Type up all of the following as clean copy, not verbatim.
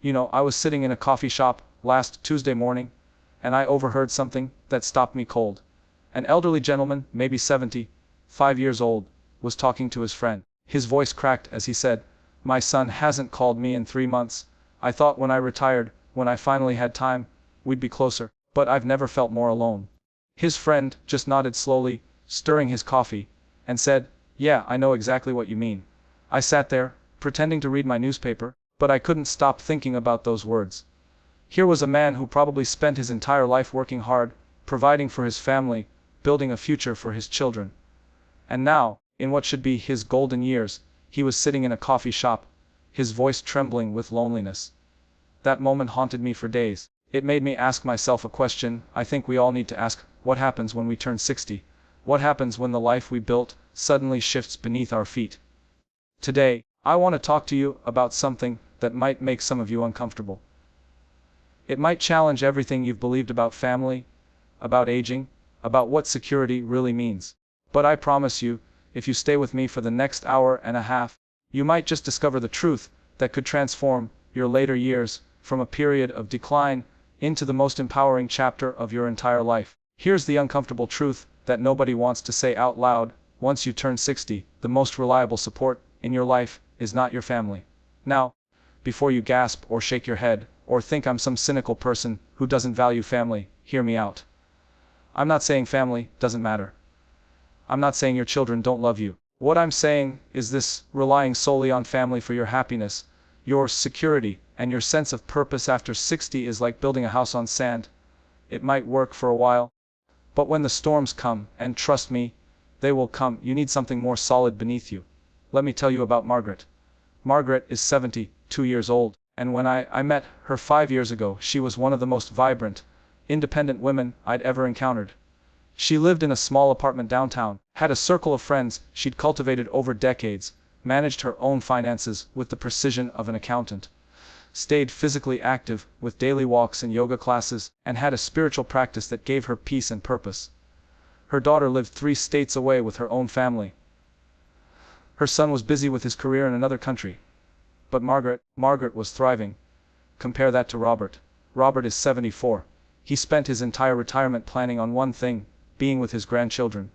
I was sitting in a coffee shop last Tuesday morning, and I overheard something that stopped me cold. An elderly gentleman, maybe 75 years old, was talking to his friend. His voice cracked as he said, "My son hasn't called me in 3 months. I thought when I retired, when I finally had time, we'd be closer, but I've never felt more alone." His friend just nodded slowly, stirring his coffee, and said, "Yeah, I know exactly what you mean." I sat there, pretending to read my newspaper, but I couldn't stop thinking about those words. Here was a man who probably spent his entire life working hard, providing for his family, building a future for his children. And now, in what should be his golden years, he was sitting in a coffee shop, his voice trembling with loneliness. That moment haunted me for days. It made me ask myself a question I think we all need to ask: what happens when we turn 60? What happens when the life we built suddenly shifts beneath our feet? Today, I want to talk to you about something that might make some of you uncomfortable. It might challenge everything you've believed about family, about aging, about what security really means. But I promise you, if you stay with me for the next hour and a half, you might just discover the truth that could transform your later years from a period of decline into the most empowering chapter of your entire life. Here's the uncomfortable truth that nobody wants to say out loud: once you turn 60, the most reliable support in your life is not your family. Now, before you gasp or shake your head, or think I'm some cynical person who doesn't value family, hear me out. I'm not saying family doesn't matter. I'm not saying your children don't love you. What I'm saying is this: relying solely on family for your happiness, your security, and your sense of purpose after 60 is like building a house on sand. It might work for a while, but when the storms come, and trust me, they will come, you need something more solid beneath you. Let me tell you about Margaret. Margaret is 72 years old, and when I met her 5 years ago, she was one of the most vibrant, independent women I'd ever encountered. She lived in a small apartment downtown, had a circle of friends she'd cultivated over decades, managed her own finances with the precision of an accountant, stayed physically active with daily walks and yoga classes, and had a spiritual practice that gave her peace and purpose. Her daughter lived 3 states away with her own family. Her son was busy with his career in another country. But Margaret was thriving. Compare that to Robert. Robert is 74. He spent his entire retirement planning on one thing: being with his grandchildren.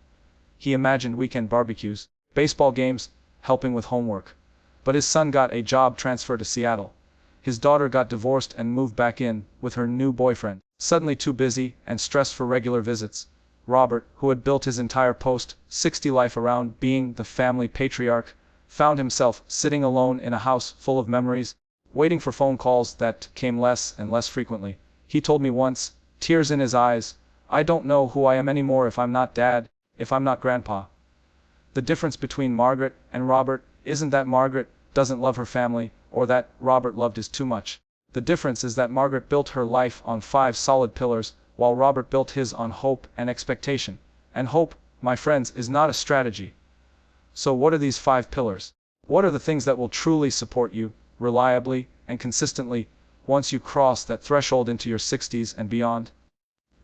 He imagined weekend barbecues, baseball games, helping with homework. But his son got a job transfer to Seattle. His daughter got divorced and moved back in with her new boyfriend, suddenly too busy and stressed for regular visits. Robert, who had built his entire post-60 life around being the family patriarch, found himself sitting alone in a house full of memories, waiting for phone calls that came less and less frequently. He told me once, tears in his eyes, "I don't know who I am anymore if I'm not dad, if I'm not grandpa." The difference between Margaret and Robert isn't that Margaret doesn't love her family, or that Robert loved his too much. The difference is that Margaret built her life on 5 solid pillars, while Robert built his on hope and expectation. And hope, my friends, is not a strategy. So what are these 5 pillars? What are the things that will truly support you, reliably and consistently, once you cross that threshold into your 60s and beyond?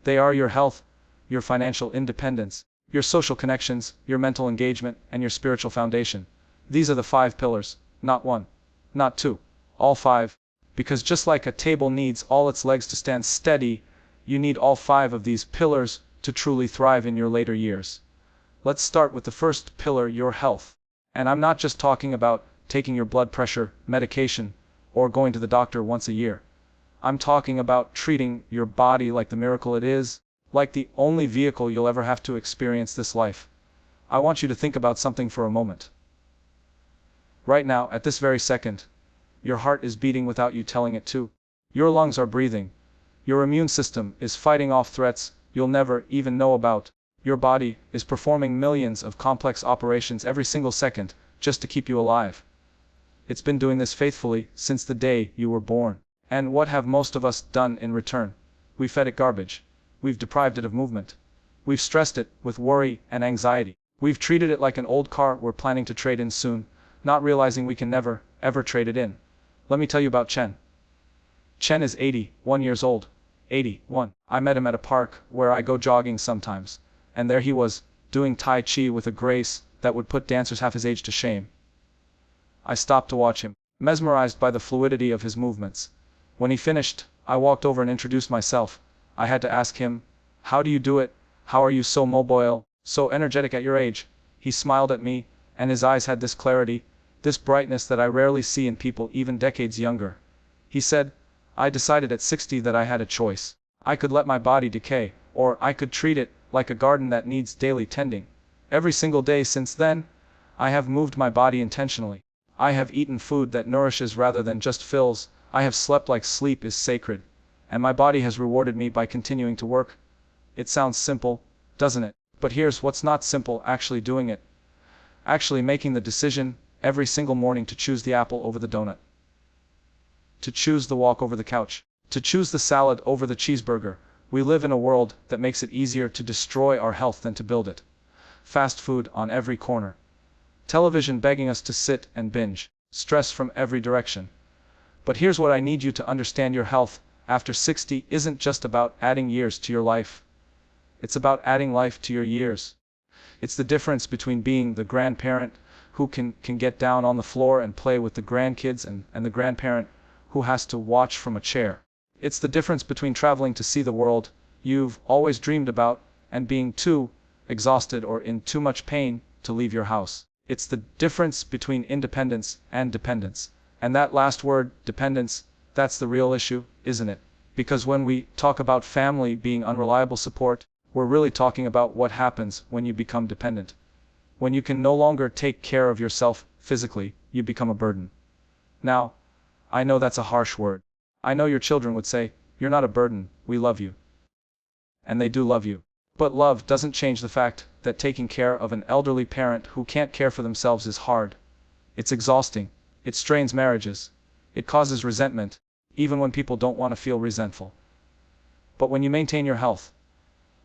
They are your health, your financial independence, your social connections, your mental engagement, and your spiritual foundation. These are the 5 pillars, not 1, not 2, all 5. Because just like a table needs all its legs to stand steady, you need all 5 of these pillars to truly thrive in your later years. Let's start with the first pillar, your health. And I'm not just talking about taking your blood pressure medication or going to the doctor once a year. I'm talking about treating your body like the miracle it is, like the only vehicle you'll ever have to experience this life. I want you to think about something for a moment. Right now, at this very second, your heart is beating without you telling it to. Your lungs are breathing. Your immune system is fighting off threats you'll never even know about. Your body is performing millions of complex operations every single second just to keep you alive. It's been doing this faithfully since the day you were born. And what have most of us done in return? We've fed it garbage. We've deprived it of movement. We've stressed it with worry and anxiety. We've treated it like an old car we're planning to trade in soon, not realizing we can never, ever trade it in. Let me tell you about Chen. Chen is 81 years old. 81. I met him at a park where I go jogging sometimes, and there he was, doing Tai Chi with a grace that would put dancers half his age to shame. I stopped to watch him, mesmerized by the fluidity of his movements. When he finished, I walked over and introduced myself. I had to ask him, "How do you do it? How are you so mobile, so energetic at your age?" He smiled at me, and his eyes had this clarity, this brightness that I rarely see in people even decades younger. He said, "I decided at 60 that I had a choice. I could let my body decay, or I could treat it like a garden that needs daily tending. Every single day since then, I have moved my body intentionally. I have eaten food that nourishes rather than just fills. I have slept like sleep is sacred. And my body has rewarded me by continuing to work." It sounds simple, doesn't it? But here's what's not simple: actually doing it. Actually making the decision every single morning to choose the apple over the donut. To choose the walk over the couch. To choose the salad over the cheeseburger. We live in a world that makes it easier to destroy our health than to build it. Fast food on every corner. Television begging us to sit and binge. Stress from every direction. But here's what I need you to understand: your health after 60 isn't just about adding years to your life. It's about adding life to your years. It's the difference between being the grandparent who can get down on the floor and play with the grandkids and the grandparent who has to watch from a chair. It's the difference between traveling to see the world you've always dreamed about and being too exhausted or in too much pain to leave your house. It's the difference between independence and dependence. And that last word, dependence, that's the real issue, isn't it? Because when we talk about family being unreliable support, we're really talking about what happens when you become dependent. When you can no longer take care of yourself physically, you become a burden. Now, I know that's a harsh word. I know your children would say, "You're not a burden, we love you." And they do love you. But love doesn't change the fact that taking care of an elderly parent who can't care for themselves is hard. It's exhausting. It strains marriages. It causes resentment, even when people don't want to feel resentful. But when you maintain your health,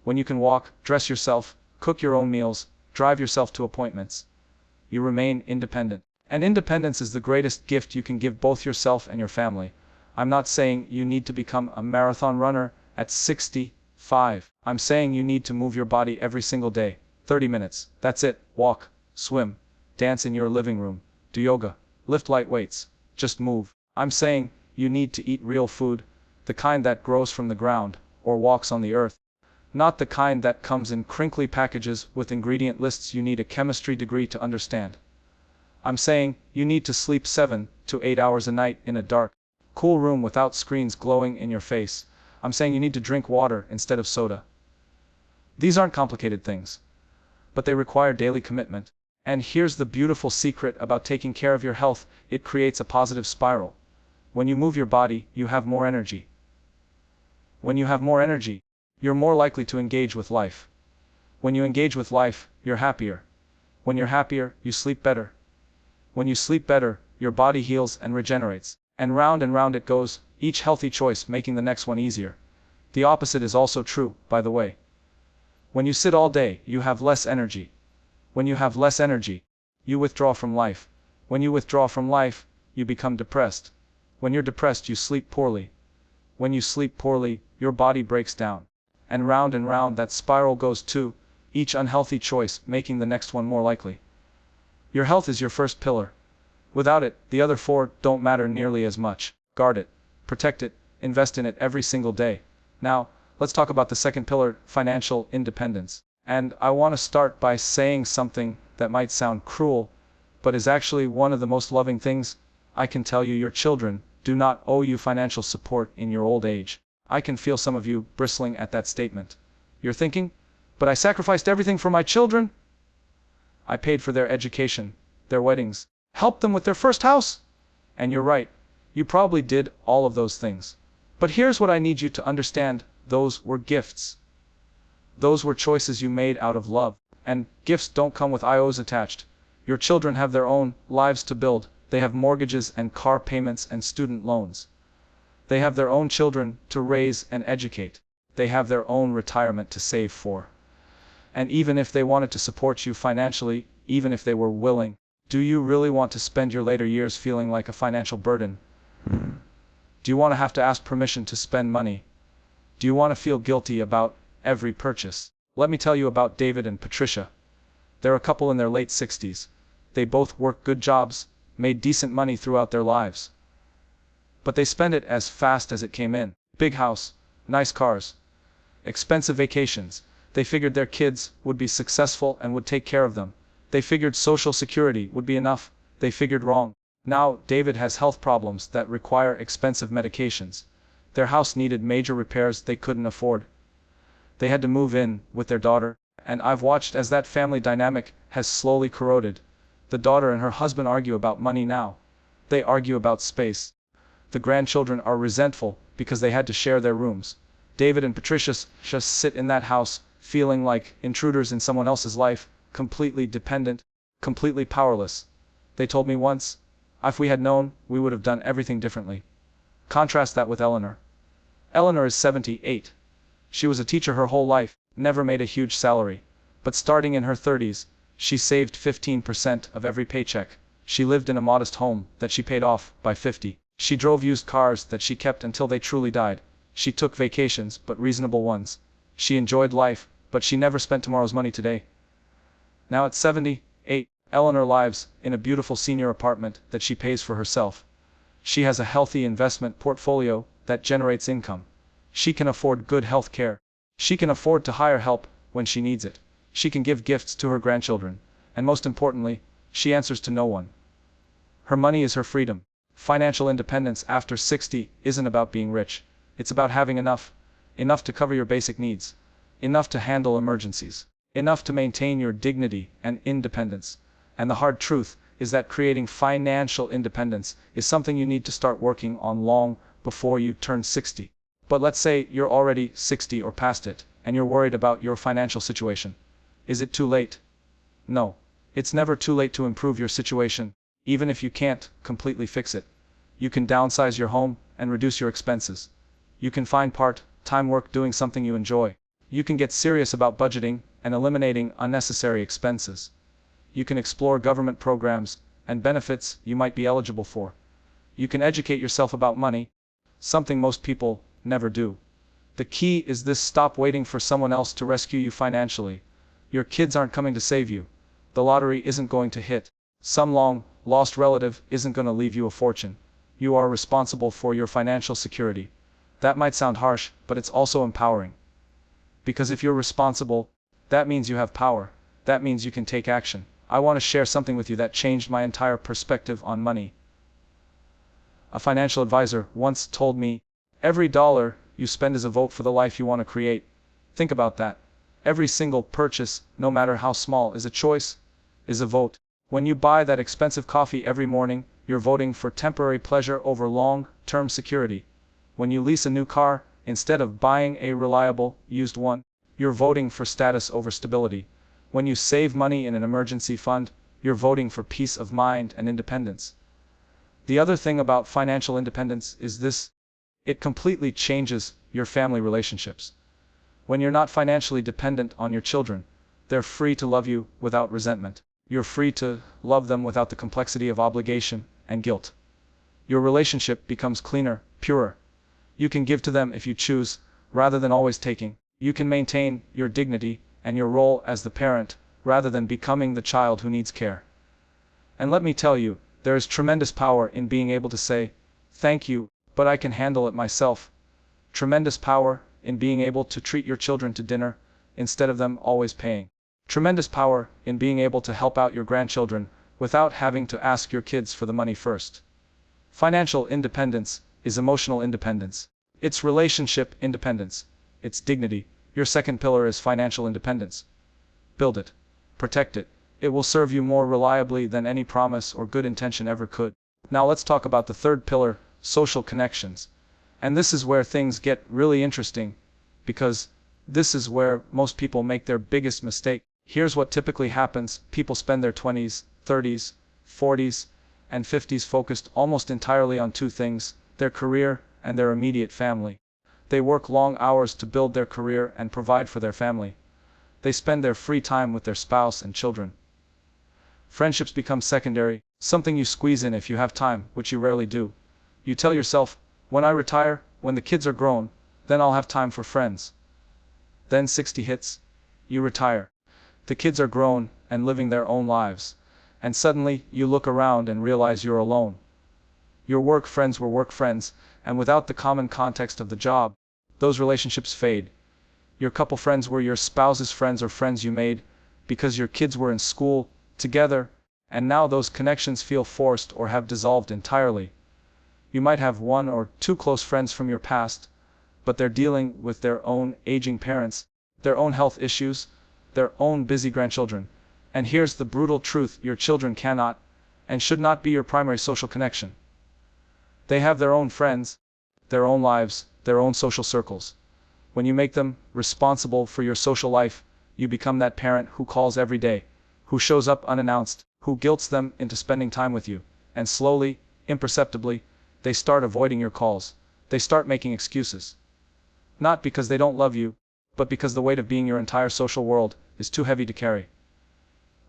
when you can walk, dress yourself, cook your own meals, drive yourself to appointments, you remain independent. And independence is the greatest gift you can give both yourself and your family. I'm not saying you need to become a marathon runner at 65. I'm saying you need to move your body every single day, 30 minutes. That's it. Walk, swim, dance in your living room, do yoga, lift light weights, just move. I'm saying you need to eat real food, the kind that grows from the ground or walks on the earth. Not the kind that comes in crinkly packages with ingredient lists you need a chemistry degree to understand. I'm saying you need to sleep 7 to 8 hours a night in a dark, cool room without screens glowing in your face. I'm saying you need to drink water instead of soda. These aren't complicated things, but they require daily commitment. And here's the beautiful secret about taking care of your health: it creates a positive spiral. When you move your body, you have more energy. When you have more energy, you're more likely to engage with life. When you engage with life, you're happier. When you're happier, you sleep better. When you sleep better, your body heals and regenerates. And round it goes, each healthy choice making the next one easier. The opposite is also true, by the way. When you sit all day, you have less energy. When you have less energy, you withdraw from life. When you withdraw from life, you become depressed. When you're depressed, you sleep poorly. When you sleep poorly, your body breaks down. And round that spiral goes too, each unhealthy choice making the next one more likely. Your health is your first pillar. Without it, the other 4 don't matter nearly as much. Guard it, protect it, invest in it every single day. Now, let's talk about the second pillar, financial independence. And I want to start by saying something that might sound cruel, but is actually one of the most loving things. I can tell you your children do not owe you financial support in your old age. I can feel some of you bristling at that statement. You're thinking, "But I sacrificed everything for my children. I paid for their education, their weddings, helped them with their first house." And you're right, you probably did all of those things. But here's what I need you to understand: those were gifts. Those were choices you made out of love. And gifts don't come with IOs attached. Your children have their own lives to build. They have mortgages and car payments and student loans. They have their own children to raise and educate. They have their own retirement to save for. And even if they wanted to support you financially, even if they were willing, do you really want to spend your later years feeling like a financial burden? Do you want to have to ask permission to spend money? Do you want to feel guilty about every purchase? Let me tell you about David and Patricia. They're a couple in their late 60s. They both work good jobs, made decent money throughout their lives. but they spend it as fast as it came in. Big house, nice cars, expensive vacations. They figured their kids would be successful and would take care of them. They figured Social Security would be enough. They figured wrong. Now, David has health problems that require expensive medications. Their house needed major repairs they couldn't afford. They had to move in with their daughter, and I've watched as that family dynamic has slowly corroded. The daughter and her husband argue about money now. They argue about space. The grandchildren are resentful because they had to share their rooms. David and Patricia just sit in that house, feeling like intruders in someone else's life, completely dependent, completely powerless. They told me once, if we had known, we would have done everything differently. Contrast that with Eleanor. Eleanor is 78. She was a teacher her whole life, never made a huge salary. But starting in her 30s, she saved 15% of every paycheck. She lived in a modest home that she paid off by 50. She drove used cars that she kept until they truly died. She took vacations, but reasonable ones. She enjoyed life, but she never spent tomorrow's money today. Now at 78, Eleanor lives in a beautiful senior apartment that she pays for herself. She has a healthy investment portfolio that generates income. She can afford good health care. She can afford to hire help when she needs it. She can give gifts to her grandchildren. And most importantly, she answers to no one. Her money is her freedom. Financial independence after 60 isn't about being rich. It's about having enough. Enough to cover your basic needs. Enough to handle emergencies. Enough to maintain your dignity and independence. And the hard truth is that creating financial independence is something you need to start working on long before you turn 60. But let's say you're already 60 or past it, and you're worried about your financial situation. Is it too late? No. It's never too late to improve your situation, even if you can't completely fix it. You can downsize your home and reduce your expenses. You can find part-time work doing something you enjoy. You can get serious about budgeting and eliminating unnecessary expenses. You can explore government programs and benefits you might be eligible for. You can educate yourself about money, something most people never do. The key is this: stop waiting for someone else to rescue you financially. Your kids aren't coming to save you. The lottery isn't going to hit. Some long-lost relative isn't going to leave you a fortune. You are responsible for your financial security. That might sound harsh, but it's also empowering. Because if you're responsible, that means you have power. That means you can take action. I want to share something with you that changed my entire perspective on money. A financial advisor once told me, every dollar you spend is a vote for the life you want to create. Think about that. Every single purchase, no matter how small, is a choice, is a vote. When you buy that expensive coffee every morning, you're voting for temporary pleasure over long-term security. When you lease a new car, instead of buying a reliable, used one, you're voting for status over stability. When you save money in an emergency fund, you're voting for peace of mind and independence. The other thing about financial independence is this: it completely changes your family relationships. When you're not financially dependent on your children, they're free to love you without resentment. You're free to love them without the complexity of obligation and guilt. Your relationship becomes cleaner, purer. You can give to them if you choose, rather than always taking. You can maintain your dignity and your role as the parent, rather than becoming the child who needs care. And let me tell you, there is tremendous power in being able to say, thank you, but I can handle it myself. Tremendous power in being able to treat your children to dinner, instead of them always paying. Tremendous power in being able to help out your grandchildren, without having to ask your kids for the money first. Financial independence is emotional independence. It's relationship independence. It's dignity. Your second pillar is financial independence. Build it. Protect it. It will serve you more reliably than any promise or good intention ever could. Now let's talk about the third pillar, social connections. And this is where things get really interesting, because this is where most people make their biggest mistake. Here's what typically happens: people spend their 20s, 30s, 40s, and 50s focused almost entirely on two things: their career and their immediate family. They work long hours to build their career and provide for their family. They spend their free time with their spouse and children. Friendships become secondary, something you squeeze in if you have time, which you rarely do. You tell yourself, when I retire, when the kids are grown, then I'll have time for friends. Then 60 hits. You retire. The kids are grown and living their own lives. And suddenly, you look around and realize you're alone. Your work friends were work friends, and without the common context of the job, those relationships fade. Your couple friends were your spouse's friends or friends you made because your kids were in school together, and now those connections feel forced or have dissolved entirely. You might have one or two close friends from your past, but they're dealing with their own aging parents, their own health issues, their own busy grandchildren. And here's the brutal truth: your children cannot and should not be your primary social connection. They have their own friends, their own lives, their own social circles. When you make them responsible for your social life, you become that parent who calls every day, who shows up unannounced, who guilts them into spending time with you, and slowly, imperceptibly, they start avoiding your calls. They start making excuses. Not because they don't love you, but because the weight of being your entire social world is too heavy to carry.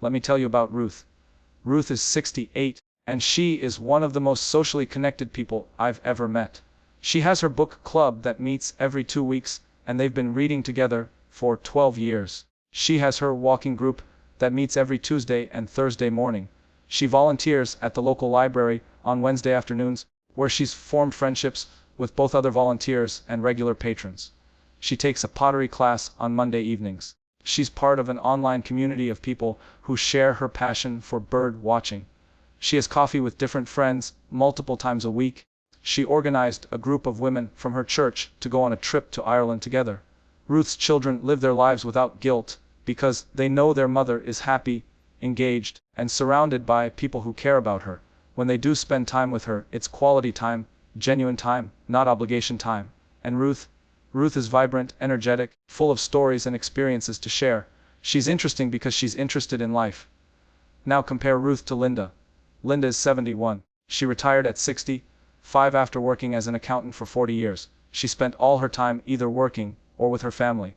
Let me tell you about Ruth. Ruth is 68, and she is one of the most socially connected people I've ever met. She has her book club that meets every 2 weeks, and they've been reading together for 12 years. She has her walking group that meets every Tuesday and Thursday morning. She volunteers at the local library on Wednesday afternoons, where she's formed friendships with both other volunteers and regular patrons. She takes a pottery class on Monday evenings. She's part of an online community of people who share her passion for bird watching. She has coffee with different friends multiple times a week. She organized a group of women from her church to go on a trip to Ireland together. Ruth's children live their lives without guilt because they know their mother is happy, engaged, and surrounded by people who care about her. When they do spend time with her, it's quality time, genuine time, not obligation time. And Ruth is vibrant, energetic, full of stories and experiences to share. She's interesting because she's interested in life. Now compare Ruth to Linda. Linda is 71. She retired at 65 after working as an accountant for 40 years. She spent all her time either working or with her family.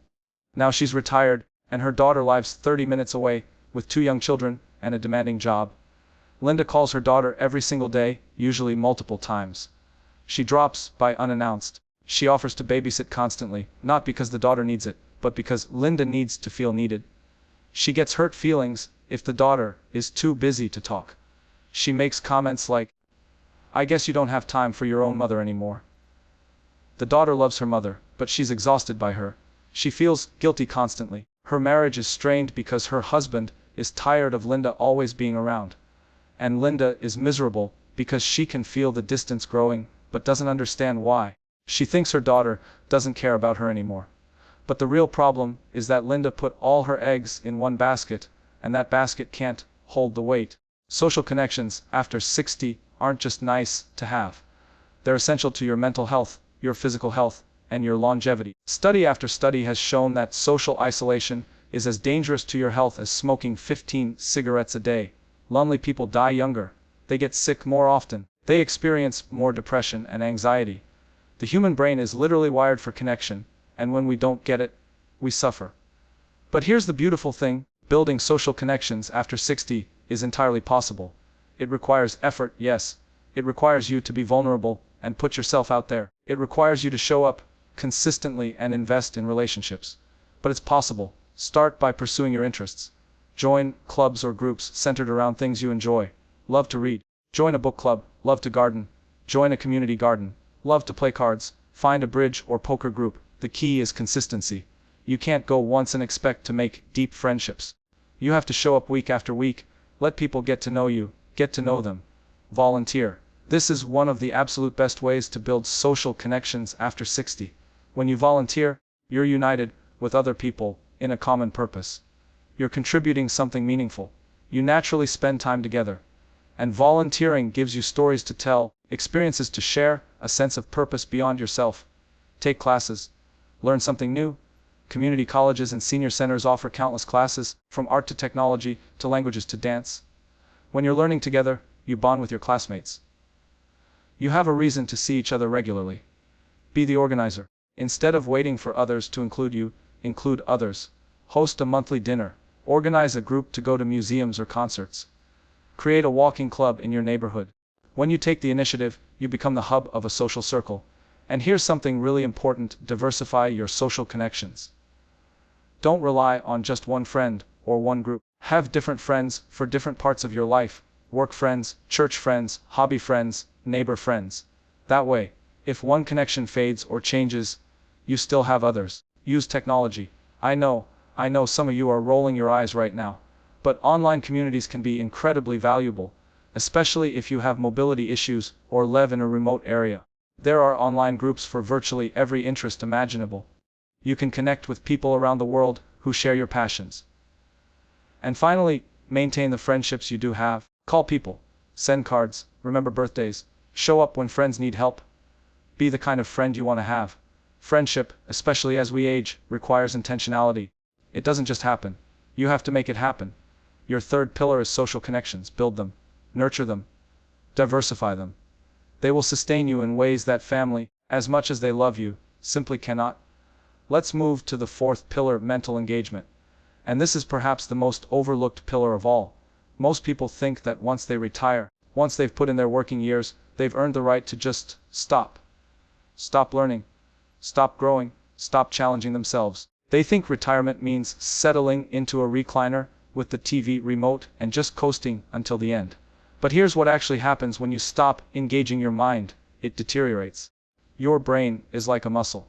Now she's retired, and her daughter lives 30 minutes away, with 2 young children and a demanding job. Linda calls her daughter every single day, usually multiple times. She drops by unannounced. She offers to babysit constantly, not because the daughter needs it, but because Linda needs to feel needed. She gets hurt feelings if the daughter is too busy to talk. She makes comments like, "I guess you don't have time for your own mother anymore." The daughter loves her mother, but she's exhausted by her. She feels guilty constantly. Her marriage is strained because her husband is tired of Linda always being around. And Linda is miserable because she can feel the distance growing, but doesn't understand why. She thinks her daughter doesn't care about her anymore. But the real problem is that Linda put all her eggs in one basket, and that basket can't hold the weight. Social connections after 60 aren't just nice to have. They're essential to your mental health, your physical health, and your longevity. Study after study has shown that social isolation is as dangerous to your health as smoking 15 cigarettes a day. Lonely people die younger. They get sick more often. They experience more depression and anxiety. The human brain is literally wired for connection, and when we don't get it, we suffer. But here's the beautiful thing: building social connections after 60 is entirely possible. It requires effort, yes. It requires you to be vulnerable and put yourself out there. It requires you to show up consistently and invest in relationships. But it's possible. Start by pursuing your interests. Join clubs or groups centered around things you enjoy. Love to read. Join a book club. Love to garden. Join a community garden. Love to play cards. Find a bridge or poker group. The key is consistency. You can't go once and expect to make deep friendships. You have to show up week after week. Let people get to know you. Get to know them. Volunteer. This is one of the absolute best ways to build social connections after 60. When you volunteer, you're united with other people in a common purpose. You're contributing something meaningful. You naturally spend time together. And volunteering gives you stories to tell, experiences to share, a sense of purpose beyond yourself. Take classes. Learn something new. Community colleges and senior centers offer countless classes, from art to technology, to languages to dance. When you're learning together, you bond with your classmates. You have a reason to see each other regularly. Be the organizer. Instead of waiting for others to include you, include others. Host a monthly dinner. Organize a group to go to museums or concerts. Create a walking club in your neighborhood. When you take the initiative, you become the hub of a social circle. And here's something really important: diversify your social connections. Don't rely on just one friend or one group. Have different friends for different parts of your life. work friends, church friends, hobby friends, neighbor friends. That way, if one connection fades or changes, you still have others. Use technology. I know some of you are rolling your eyes right now, but online communities can be incredibly valuable, especially if you have mobility issues or live in a remote area. There are online groups for virtually every interest imaginable. You can connect with people around the world who share your passions. And finally, maintain the friendships you do have. Call people, send cards, remember birthdays, show up when friends need help. Be the kind of friend you want to have. Friendship, especially as we age, requires intentionality. It doesn't just happen. You have to make it happen. Your third pillar is social connections. Build them, nurture them, diversify them. They will sustain you in ways that family, as much as they love you, simply cannot. Let's move to the fourth pillar, mental engagement. And this is perhaps the most overlooked pillar of all. Most people think that once they retire, once they've put in their working years, they've earned the right to just stop. Stop learning. Stop growing. Stop challenging themselves. They think retirement means settling into a recliner with the TV remote and just coasting until the end. But here's what actually happens when you stop engaging your mind. It deteriorates. Your brain is like a muscle.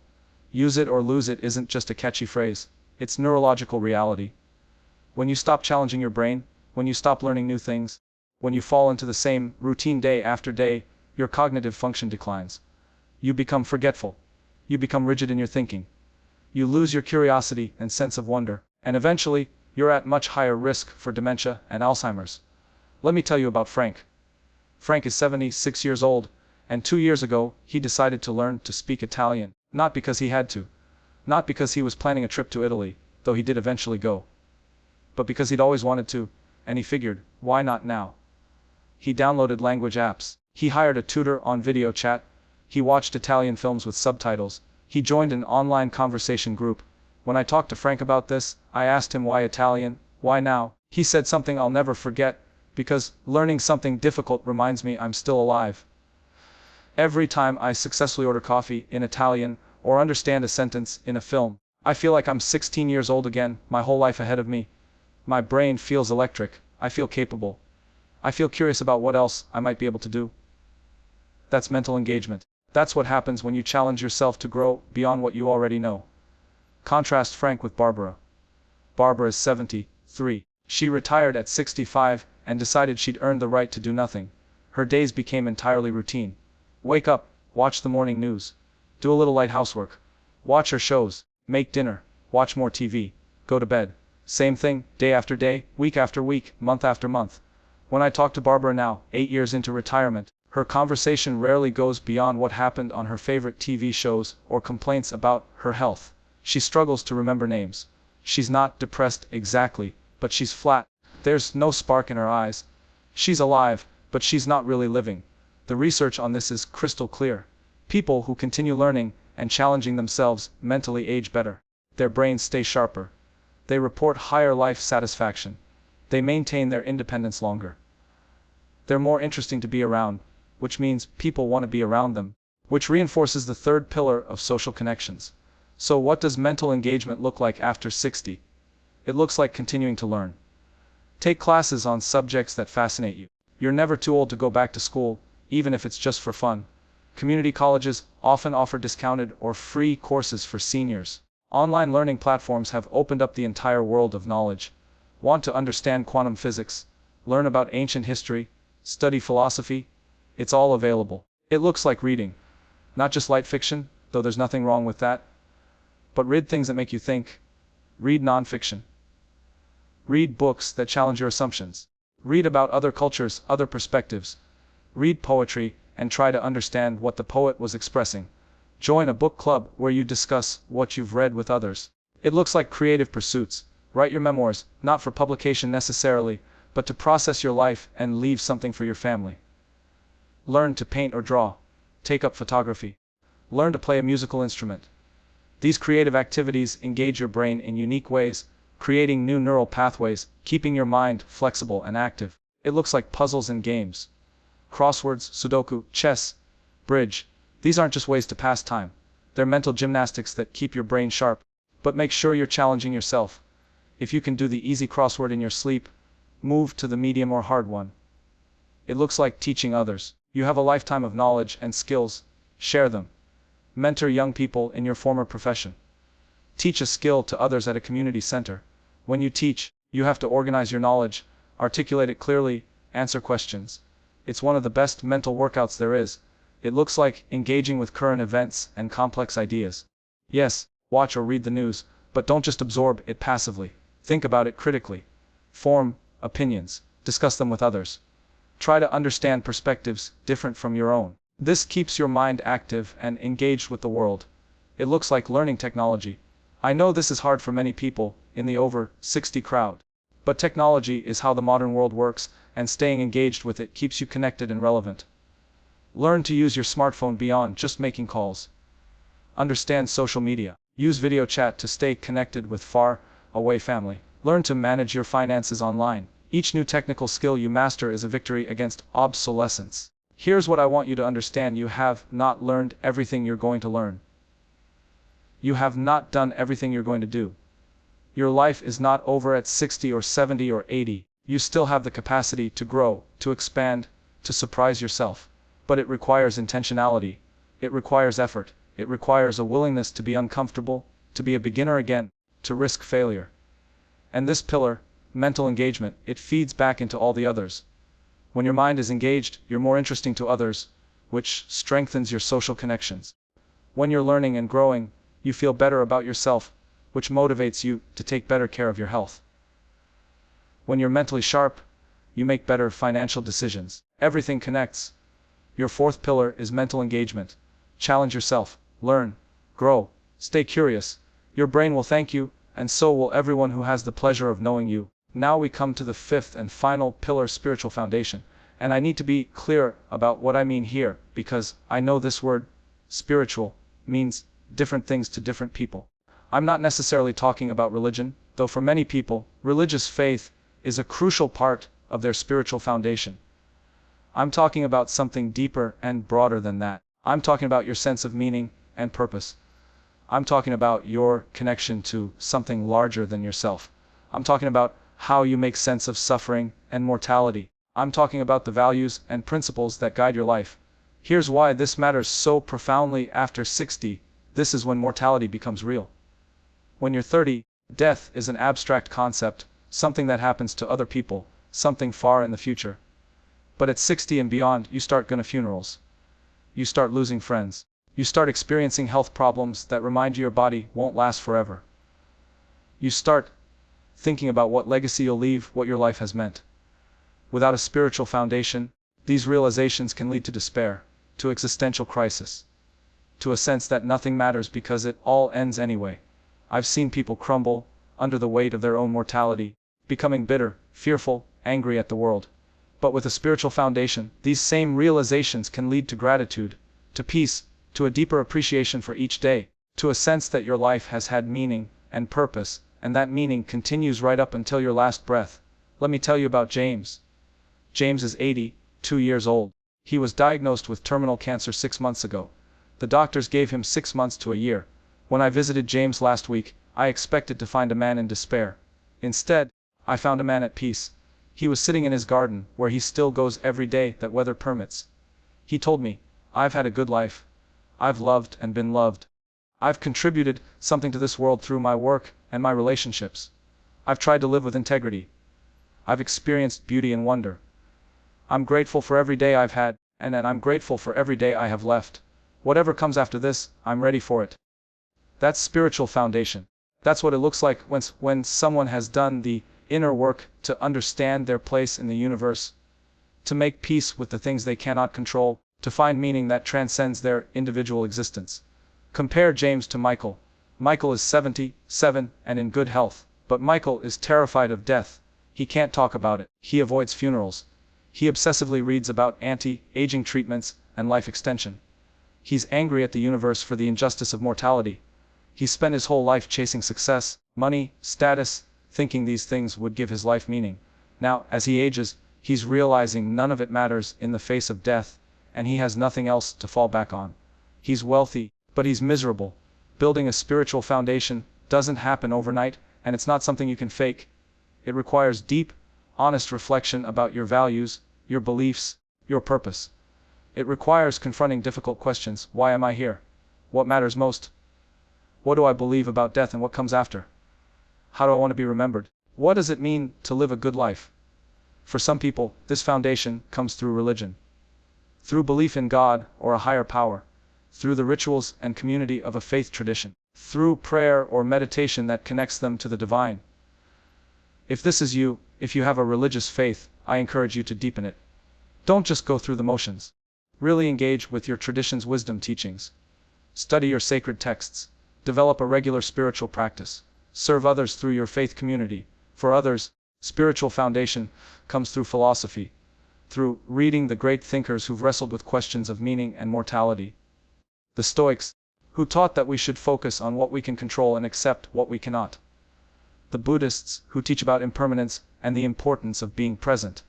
Use it or lose it isn't just a catchy phrase. It's neurological reality. When you stop challenging your brain, when you stop learning new things, when you fall into the same routine day after day, your cognitive function declines. You become forgetful. You become rigid in your thinking. You lose your curiosity and sense of wonder, and eventually, you're at much higher risk for dementia and Alzheimer's. Let me tell you about Frank. Frank is 76 years old, and 2 years ago, he decided to learn to speak Italian, not because he had to, not because he was planning a trip to Italy, though he did eventually go, but because he'd always wanted to, and he figured, why not now? He downloaded language apps. He hired a tutor on video chat. He watched Italian films with subtitles. He joined an online conversation group. When I talked to Frank about this, I asked him why Italian, why now? He said something I'll never forget, because learning something difficult reminds me I'm still alive. Every time I successfully order coffee in Italian or understand a sentence in a film, I feel like I'm 16 years old again, my whole life ahead of me. My brain feels electric. I feel capable. I feel curious about what else I might be able to do. That's mental engagement. That's what happens when you challenge yourself to grow beyond what you already know. Contrast Frank with Barbara. Barbara is 73. She retired at 65 and decided she'd earned the right to do nothing. Her days became entirely routine. Wake up, watch the morning news, do a little light housework, watch her shows, make dinner, watch more TV, go to bed. Same thing, day after day, week after week, month after month. When I talk to Barbara now, 8 years into retirement, her conversation rarely goes beyond what happened on her favorite TV shows or complaints about her health. She struggles to remember names. She's not depressed exactly, but she's flat. There's no spark in her eyes. She's alive, but she's not really living. The research on this is crystal clear. People who continue learning and challenging themselves mentally age better. Their brains stay sharper. They report higher life satisfaction. They maintain their independence longer. They're more interesting to be around, which means people want to be around them, which reinforces the third pillar of social connections. So what does mental engagement look like after 60? It looks like continuing to learn. Take classes on subjects that fascinate you. You're never too old to go back to school, even if it's just for fun. Community colleges often offer discounted or free courses for seniors. Online learning platforms have opened up the entire world of knowledge. Want to understand quantum physics? Learn about ancient history? Study philosophy? It's all available. It looks like reading. Not just light fiction, though there's nothing wrong with that. But read things that make you think. Read nonfiction. Read books that challenge your assumptions. Read about other cultures, other perspectives. Read poetry and try to understand what the poet was expressing. Join a book club where you discuss what you've read with others. It looks like creative pursuits. Write your memoirs, not for publication necessarily, but to process your life and leave something for your family. Learn to paint or draw. Take up photography. Learn to play a musical instrument. These creative activities engage your brain in unique ways, creating new neural pathways, keeping your mind flexible and active. It looks like puzzles and games. Crosswords, Sudoku, chess, bridge. These aren't just ways to pass time. They're mental gymnastics that keep your brain sharp. But make sure you're challenging yourself. If you can do the easy crossword in your sleep, move to the medium or hard one. It looks like teaching others. You have a lifetime of knowledge and skills. Share them. Mentor young people in your former profession. Teach a skill to others at a community center. When you teach, you have to organize your knowledge, articulate it clearly, answer questions. It's one of the best mental workouts there is. It looks like engaging with current events and complex ideas. Yes, watch or read the news, but don't just absorb it passively. Think about it critically. Form opinions. Discuss them with others. Try to understand perspectives different from your own. This keeps your mind active and engaged with the world. It looks like learning technology. I know this is hard for many people in the over 60 crowd. But technology is how the modern world works, and staying engaged with it keeps you connected and relevant. Learn to use your smartphone beyond just making calls. Understand social media. Use video chat to stay connected with far away family. Learn to manage your finances online. Each new technical skill you master is a victory against obsolescence. Here's what I want you to understand: you have not learned everything you're going to learn. You have not done everything you're going to do. Your life is not over at 60 or 70 or 80. You still have the capacity to grow, to expand, to surprise yourself. But it requires intentionality. It requires effort. It requires a willingness to be uncomfortable, to be a beginner again, to risk failure. And this pillar, mental engagement, it feeds back into all the others. When your mind is engaged, you're more interesting to others, which strengthens your social connections. When you're learning and growing, you feel better about yourself, which motivates you to take better care of your health. When you're mentally sharp, you make better financial decisions. Everything connects. Your fourth pillar is mental engagement. Challenge yourself, learn, grow, stay curious. Your brain will thank you, and so will everyone who has the pleasure of knowing you. Now we come to the fifth and final pillar, spiritual foundation. And I need to be clear about what I mean here, because I know this word, spiritual, means different things to different people. I'm not necessarily talking about religion, though for many people, religious faith is a crucial part of their spiritual foundation. I'm talking about something deeper and broader than that. I'm talking about your sense of meaning and purpose. I'm talking about your connection to something larger than yourself. I'm talking about how you make sense of suffering and mortality. I'm talking about the values and principles that guide your life. Here's why this matters so profoundly after 60. This is when mortality becomes real. When you're 30, death is an abstract concept, something that happens to other people, something far in the future. But at 60 and beyond, you start going to funerals. You start losing friends. You start experiencing health problems that remind you your body won't last forever. You start thinking about what legacy you'll leave, what your life has meant. Without a spiritual foundation, these realizations can lead to despair, to existential crisis, to a sense that nothing matters because it all ends anyway. I've seen people crumble under the weight of their own mortality, becoming bitter, fearful, angry at the world. But with a spiritual foundation, these same realizations can lead to gratitude, to peace, to a deeper appreciation for each day, to a sense that your life has had meaning and purpose, and that meaning continues right up until your last breath. Let me tell you about James. James is 82 years old. He was diagnosed with terminal cancer 6 months ago. The doctors gave him 6 months to a year. When I visited James last week, I expected to find a man in despair. Instead, I found a man at peace. He was sitting in his garden, where he still goes every day that weather permits. He told me, "I've had a good life. I've loved and been loved. I've contributed something to this world through my work and my relationships. I've tried to live with integrity. I've experienced beauty and wonder. I'm grateful for every day I've had, and I'm grateful for every day I have left. Whatever comes after this, I'm ready for it." That's spiritual foundation. That's what it looks like when someone has done the inner work to understand their place in the universe, to make peace with the things they cannot control, to find meaning that transcends their individual existence. Compare James to Michael. Michael is 77 and in good health, but Michael is terrified of death. He can't talk about it. He avoids funerals. He obsessively reads about anti-aging treatments and life extension. He's angry at the universe for the injustice of mortality. He spent his whole life chasing success, money, status, thinking these things would give his life meaning. Now, as he ages, he's realizing none of it matters in the face of death, and he has nothing else to fall back on. He's wealthy, but he's miserable. Building a spiritual foundation doesn't happen overnight, and it's not something you can fake. It requires deep, honest reflection about your values, your beliefs, your purpose. It requires confronting difficult questions. Why am I here? What matters most? What do I believe about death and what comes after? How do I want to be remembered? What does it mean to live a good life? For some people, this foundation comes through religion, through belief in God or a higher power, through the rituals and community of a faith tradition, through prayer or meditation that connects them to the divine. If this is you, if you have a religious faith, I encourage you to deepen it. Don't just go through the motions. Really engage with your tradition's wisdom teachings. Study your sacred texts. Develop a regular spiritual practice. Serve others through your faith community. For others, spiritual foundation comes through philosophy, through reading the great thinkers who've wrestled with questions of meaning and mortality. The Stoics, who taught that we should focus on what we can control and accept what we cannot. The Buddhists, who teach about impermanence and the importance of being present.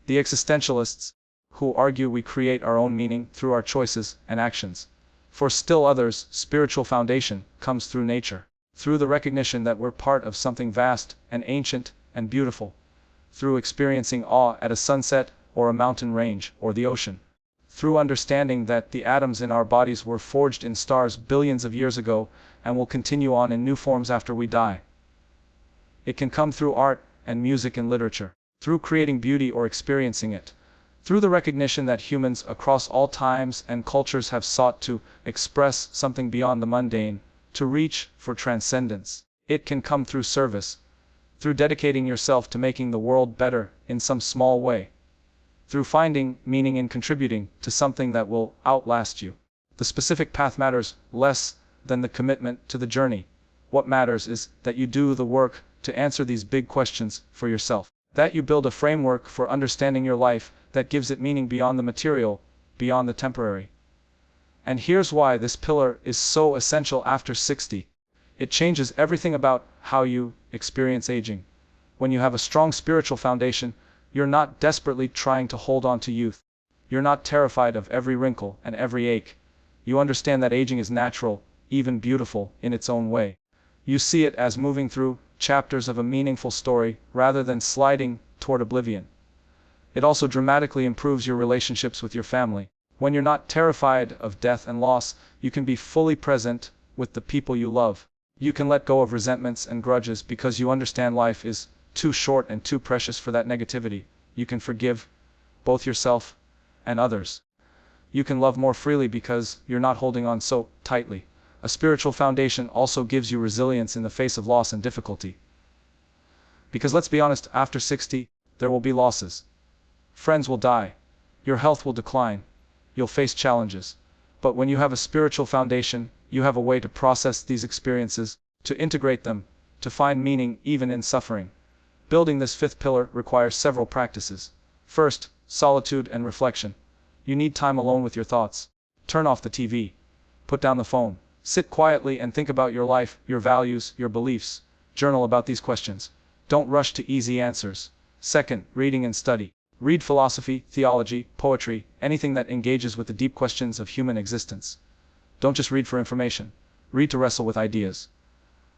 The existentialists, who argue we create our own meaning through our choices and actions. For still others, spiritual foundation comes through nature, through the recognition that we're part of something vast and ancient and beautiful, through experiencing awe at a sunset or a mountain range or the ocean, through understanding that the atoms in our bodies were forged in stars billions of years ago and will continue on in new forms after we die. It can come through art and music and literature, through creating beauty or experiencing it, through the recognition that humans across all times and cultures have sought to express something beyond the mundane, to reach for transcendence. It can come through service, through dedicating yourself to making the world better in some small way, through finding meaning in contributing to something that will outlast you. The specific path matters less than the commitment to the journey. What matters is that you do the work to answer these big questions for yourself, that you build a framework for understanding your life that gives it meaning beyond the material, beyond the temporary. And here's why this pillar is so essential after 60. It changes everything about how you experience aging. When you have a strong spiritual foundation, you're not desperately trying to hold on to youth. You're not terrified of every wrinkle and every ache. You understand that aging is natural, even beautiful, in its own way. You see it as moving through chapters of a meaningful story rather than sliding toward oblivion. It also dramatically improves your relationships with your family. When you're not terrified of death and loss, you can be fully present with the people you love. You can let go of resentments and grudges because you understand life is too short and too precious for that negativity. You can forgive both yourself and others. You can love more freely because you're not holding on so tightly. A spiritual foundation also gives you resilience in the face of loss and difficulty. Because let's be honest, after 60, there will be losses. Friends will die. Your health will decline. You'll face challenges. But when you have a spiritual foundation, you have a way to process these experiences, to integrate them, to find meaning even in suffering. Building this fifth pillar requires several practices. First, solitude and reflection. You need time alone with your thoughts. Turn off the TV. Put down the phone. Sit quietly and think about your life, your values, your beliefs. Journal about these questions. Don't rush to easy answers. Second, reading and study. Read philosophy, theology, poetry, anything that engages with the deep questions of human existence. Don't just read for information. Read to wrestle with ideas.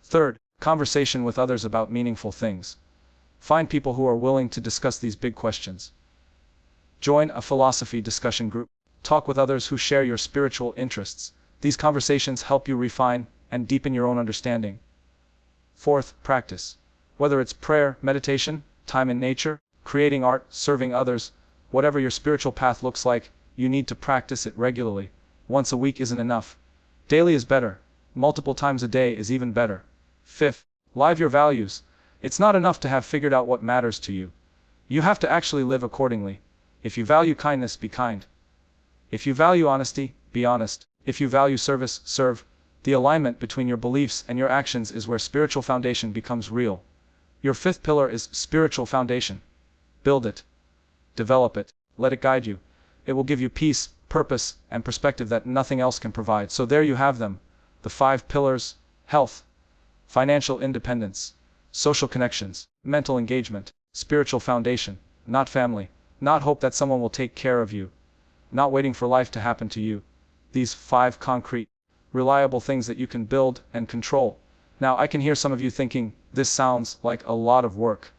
Third, conversation with others about meaningful things. Find people who are willing to discuss these big questions. Join a philosophy discussion group. Talk with others who share your spiritual interests. These conversations help you refine and deepen your own understanding. Fourth, practice. Whether it's prayer, meditation, time in nature, creating art, serving others, whatever your spiritual path looks like, you need to practice it regularly. Once a week isn't enough. Daily is better. Multiple times a day is even better. Fifth, live your values. It's not enough to have figured out what matters to you. You have to actually live accordingly. If you value kindness, be kind. If you value honesty, be honest. If you value service, serve. The alignment between your beliefs and your actions is where spiritual foundation becomes real. Your fifth pillar is spiritual foundation. Build it. Develop it. Let it guide you. It will give you peace, purpose, and perspective that nothing else can provide. So there you have them. The 5 pillars: health, financial independence, social connections, mental engagement, spiritual foundation, not family, not hope that someone will take care of you, not waiting for life to happen to you. These 5 concrete, reliable things that you can build and control. Now I can hear some of you thinking, this sounds like a lot of work.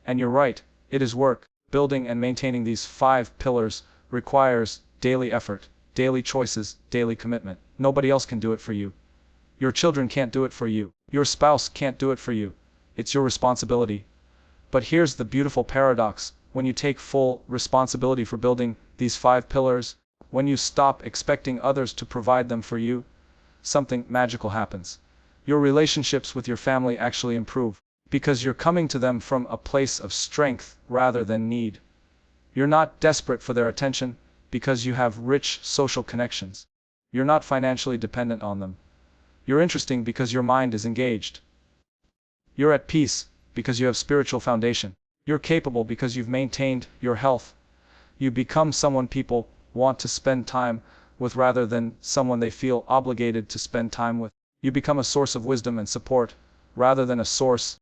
And you're right, it is work. Building and maintaining these 5 pillars requires daily effort, daily choices, daily commitment. Nobody else can do it for you. Your children can't do it for you. Your spouse can't do it for you. It's your responsibility. But here's the beautiful paradox. When you take full responsibility for building these 5 pillars, when you stop expecting others to provide them for you, something magical happens. Your relationships with your family actually improve, because you're coming to them from a place of strength rather than need. You're not desperate for their attention, because you have rich social connections. You're not financially dependent on them. You're interesting because your mind is engaged. You're at peace because you have spiritual foundation. You're capable because you've maintained your health. You become someone people want to spend time with rather than someone they feel obligated to spend time with. You become a source of wisdom and support rather than a source